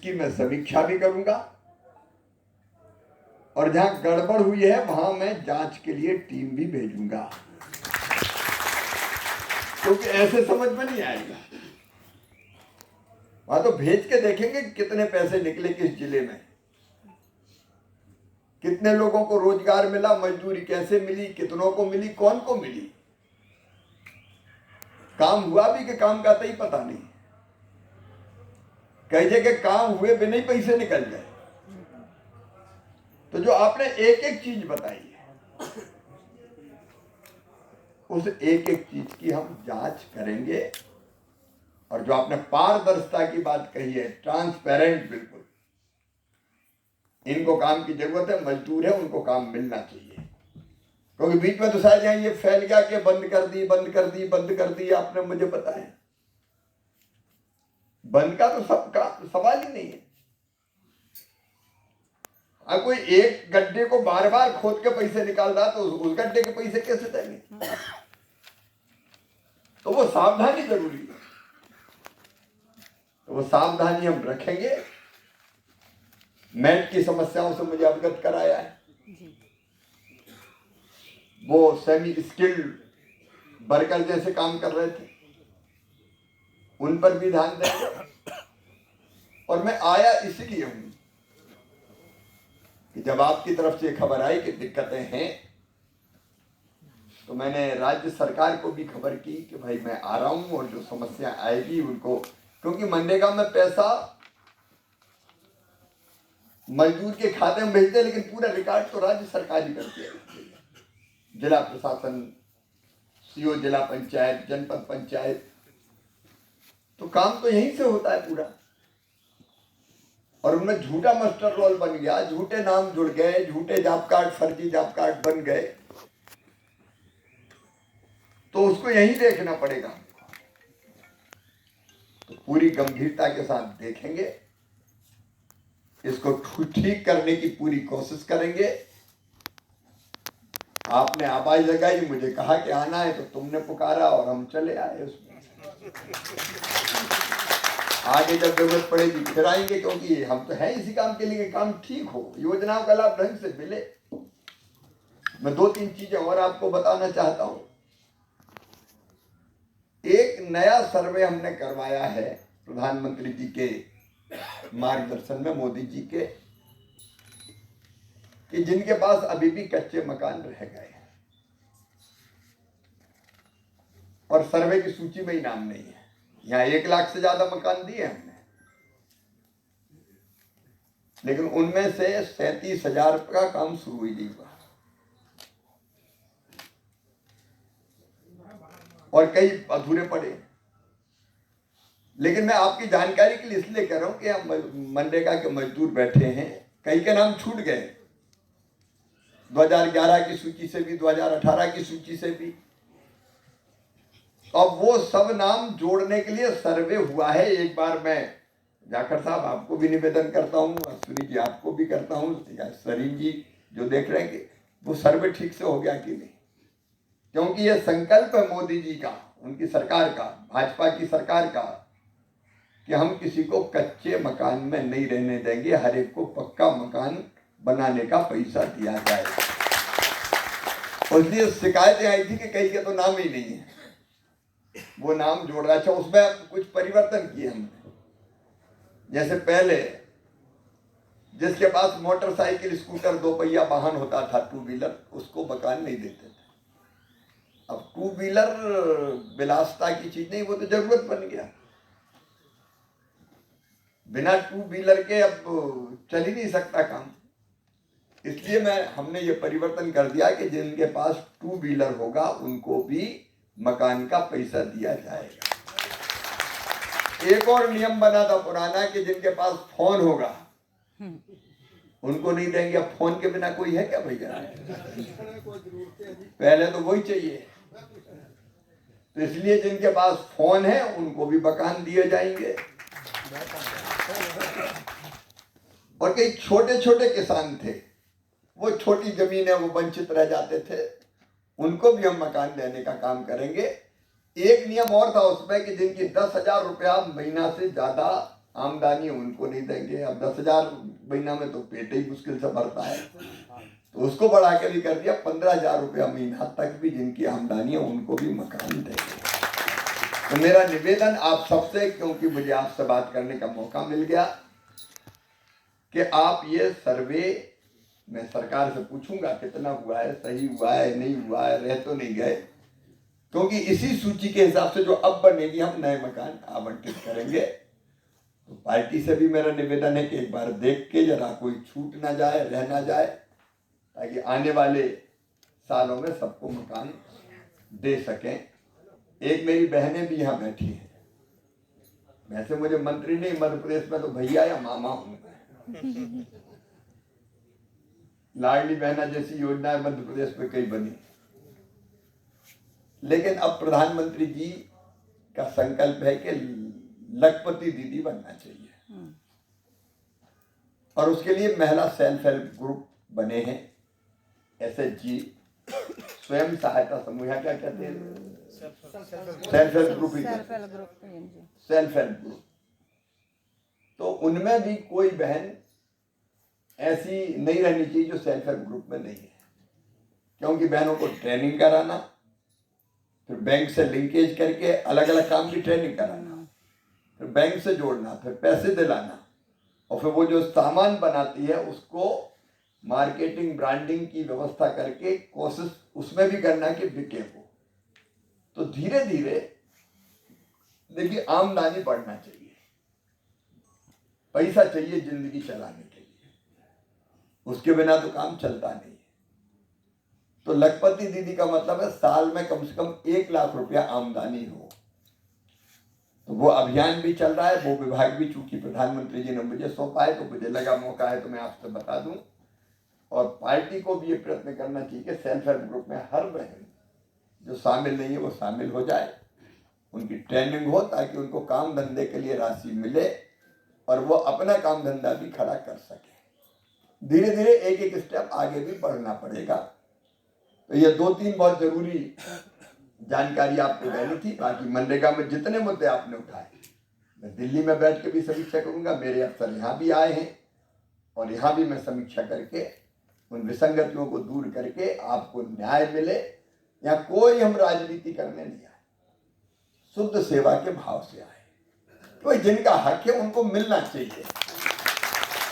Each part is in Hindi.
इसकी मैं समीक्षा भी करूंगा और जहां गड़बड़ हुई है वहां मैं जांच के लिए टीम भी भेजूंगा, क्योंकि ऐसे समझ में नहीं आएगा। वहां तो भेज के देखेंगे कितने पैसे निकले किस जिले में, कितने लोगों को रोजगार मिला, मजदूरी कैसे मिली, कितनों को मिली, कौन को मिली, काम हुआ भी कि काम का तो ही पता नहीं। कई जगह काम हुए बिना ही पैसे निकल जाए। तो जो आपने एक एक चीज बताई है, उस एक एक चीज की हम जांच करेंगे। और जो आपने पारदर्शिता की बात कही है, ट्रांसपेरेंट, बिल्कुल इनको काम की जरूरत है, मजदूर है, उनको काम मिलना चाहिए। क्योंकि बीच में तो शायद यहाँ ये फैल गया कि बंद कर दी, बंद कर दी, बंद कर दी। आपने मुझे बताया बंद का तो सबका सवाल ही नहीं है। अब कोई एक गड्ढे को बार बार खोद के पैसे निकाल रहा तो उस गड्ढे के पैसे कैसे देंगे? तो वो सावधानी जरूरी है। तो वो सावधानी हम रखेंगे। मैट की समस्याओं से मुझे अवगत कराया है, वो सेमी स्किल्ड वर्कर जैसे काम कर रहे थे, उन पर भी ध्यान देंगे। और मैं आया इसलिए हूं कि जब आपकी तरफ से खबर आई कि दिक्कतें हैं, तो मैंने राज्य सरकार को भी खबर की कि भाई मैं आ रहा हूं और जो समस्या आएगी उनको, क्योंकि मनरेगा में पैसा मजदूर के खाते में भेजते हैं, लेकिन पूरा रिकॉर्ड तो राज्य सरकार ही करती है। जिला प्रशासन, सीओ जिला पंचायत, जनपद पंचायत, तो काम तो यहीं से होता है पूरा। और उनमें झूठा मास्टर रोल बन गया, झूठे नाम जुड़ गए, झूठे जॉब कार्ड, फर्जी जॉब कार्ड बन गए, तो उसको यहीं देखना पड़ेगा। तो पूरी गंभीरता के साथ देखेंगे, इसको ठीक करने की पूरी कोशिश करेंगे। आपने आवाज लगाई, मुझे कहा कि आना है, तो तुमने पुकारा और हम चले आए उसमें। आगे जब जरूरत पड़ेगी फिर आएंगे, क्योंकि हम तो हैं इसी काम के लिए, काम ठीक हो, योजनाओं का लाभ ढंग से मिले। मैं 2-3 चीजें और आपको बताना चाहता हूं। एक नया सर्वे हमने करवाया है प्रधानमंत्री जी के मार्गदर्शन में, मोदी जी के, कि जिनके पास अभी भी कच्चे मकान रह गए हैं और सर्वे की सूची में ही नाम नहीं है। यहाँ 1 लाख से ज्यादा मकान दिए हमने, लेकिन उनमें से 37,000 का काम शुरू ही नहीं हुआ और कई अधूरे पड़े। लेकिन मैं आपकी जानकारी के लिए इसलिए कह रहा हूं कि हम मनरेगा के मजदूर बैठे हैं, कई के नाम छूट गए, 2011 की सूची से भी, 2018 की सूची से भी। अब वो सब नाम जोड़ने के लिए सर्वे हुआ है। एक बार मैं जाखड़ साहब आपको भी निवेदन करता हूँ, अश्विनी जी आपको भी करता हूँ, या सरीन जी जो देख रहे हैं, कि वो सर्वे ठीक से हो गया कि नहीं। क्योंकि ये संकल्प है मोदी जी का, उनकी सरकार का, भाजपा की सरकार का, कि हम किसी को कच्चे मकान में नहीं रहने देंगे, हर एक को पक्का मकान बनाने का पैसा दिया जाए। इसलिए शिकायतें आई थी कि कई के तो नाम ही नहीं है, वो नाम जोड़ रहा। अच्छा, उसमें कुछ परिवर्तन किए हमने। जैसे पहले जिसके पास मोटरसाइकिल, स्कूटर, 2 पहिया वाहन होता था, 2 व्हीलर, उसको मकान नहीं देते थे। अब 2 व्हीलर विलासिता की चीज नहीं, वो तो जरूरत बन गया। बिना 2 व्हीलर के अब चल ही नहीं सकता काम। इसलिए हमने ये परिवर्तन कर दिया कि जिनके पास 2 व्हीलर होगा उनको भी मकान का पैसा दिया जाएगा। एक और नियम बना था पुराना कि जिनके पास फोन होगा उनको नहीं देंगे। अब फोन के बिना कोई है क्या भैया? पहले तो वही चाहिए। तो इसलिए जिनके पास फोन है उनको भी मकान दिए जाएंगे। और कई छोटे छोटे किसान थे, वो छोटी जमीनें वो वंचित रह जाते थे, उनको भी हम मकान देने का काम करेंगे। एक नियम और था उसमें कि जिनकी 10,000 रुपया महीना से ज्यादा आमदनी उनको नहीं देंगे। अब 10,000 महीना में तो पेट ही मुश्किल से भरता है, तो उसको बढ़ा के भी कर दिया 15,000 रुपया महीना तक भी जिनकी आमदनी है उनको भी मकान देंगे। तो मेरा निवेदन आप सबसे, क्योंकि मुझे आपसे बात करने का मौका मिल गया, कि आप ये सर्वे, मैं सरकार से पूछूंगा कितना हुआ है, सही हुआ है नहीं हुआ है, रह तो नहीं गए, क्योंकि इसी सूची के हिसाब से जो अब बनेगी हम नए मकान आवंटित करेंगे। तो पार्टी से भी मेरा निवेदन है कि एक बार देख के जरा कोई छूट ना जाए, रह ना जाए, ताकि आने वाले सालों में सबको मकान दे सकें। एक मेरी बहनें भी यहाँ बैठी हैं, वैसे मुझे मंत्री नहीं, मध्य प्रदेश में तो भैया या मामा हूँ। लाडली बहना जैसी योजनाएं मध्य प्रदेश में कई बनी, लेकिन अब प्रधानमंत्री जी का संकल्प है कि लखपति दीदी बनना चाहिए, और उसके लिए महिला सेल्फ हेल्प ग्रुप बने हैं, SHG, स्वयं सहायता समूह, क्या कहते हैं, सेल्फ हेल्प ग्रुप ही, सेल्फ हेल्प ग्रुप। तो उनमें भी कोई बहन ऐसी नहीं रहनी चाहिए जो सेल्फ हेल्प ग्रुप में नहीं है, क्योंकि बहनों को ट्रेनिंग कराना, फिर बैंक से लिंकेज करके अलग अलग काम की ट्रेनिंग कराना, फिर बैंक से जोड़ना, फिर पैसे दिलाना, और फिर वो जो सामान बनाती है उसको मार्केटिंग ब्रांडिंग की व्यवस्था करके कोशिश उसमें भी करना कि बिके वो। तो धीरे धीरे देखिए आमदनी बढ़ना चाहिए, पैसा चाहिए जिंदगी चलाने के लिए, उसके बिना तो काम चलता नहीं है। तो लखपति दीदी का मतलब है साल में कम से कम 1 लाख रुपया आमदनी हो। तो वो अभियान भी चल रहा है, वो विभाग भी, चूंकि प्रधानमंत्री जी ने मुझे सौंपा है तो मुझे लगा मौका है तो मैं आपसे बता दूं। और पार्टी को भी ये प्रयत्न करना चाहिए कि सेल्फ हेल्प ग्रुप में हर बहन जो शामिल नहीं है वो शामिल हो जाए, उनकी ट्रेनिंग हो, ताकि उनको काम धंधे के लिए राशि मिले और वो अपना काम धंधा भी खड़ा कर सके। धीरे धीरे एक एक स्टेप आगे भी बढ़ना पड़ेगा। तो ये 2-3 बहुत जरूरी जानकारी आपको देनी थी। बाकी मनरेगा में जितने मुद्दे आपने उठाए, मैं दिल्ली में बैठ के भी समीक्षा करूंगा, मेरे अफसर यहाँ भी आए हैं, और यहाँ भी मैं समीक्षा करके उन विसंगतियों को दूर करके आपको न्याय मिले। यहाँ कोई हम राजनीति करने नहीं आए, शुद्ध सेवा के भाव से आए। तो जिनका हक है उनको मिलना चाहिए,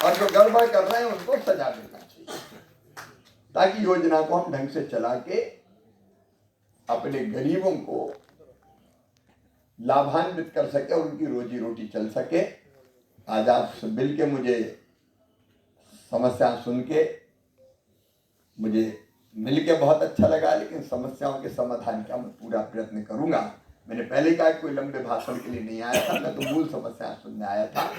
और जो गड़बड़ कर रहे हैं उनको सजा मिलना चाहिए, ताकि योजना को हम ढंग से चला के अपने गरीबों को लाभान्वित कर सके और उनकी रोजी रोटी चल सके। आज आपसे मिल के, मुझे समस्या सुन के मुझे मिल के बहुत अच्छा लगा, लेकिन समस्याओं के समाधान का मैं पूरा प्रयत्न करूंगा। मैंने पहले कहा कोई लंबे भाषण के लिए नहीं आया था, मैं तो मूल समस्या सुनने आया था।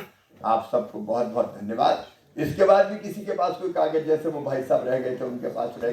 आप सबको बहुत बहुत धन्यवाद। इसके बाद भी किसी के पास कोई कागज, जैसे वो भाई साहब रह गए थे उनके पास रह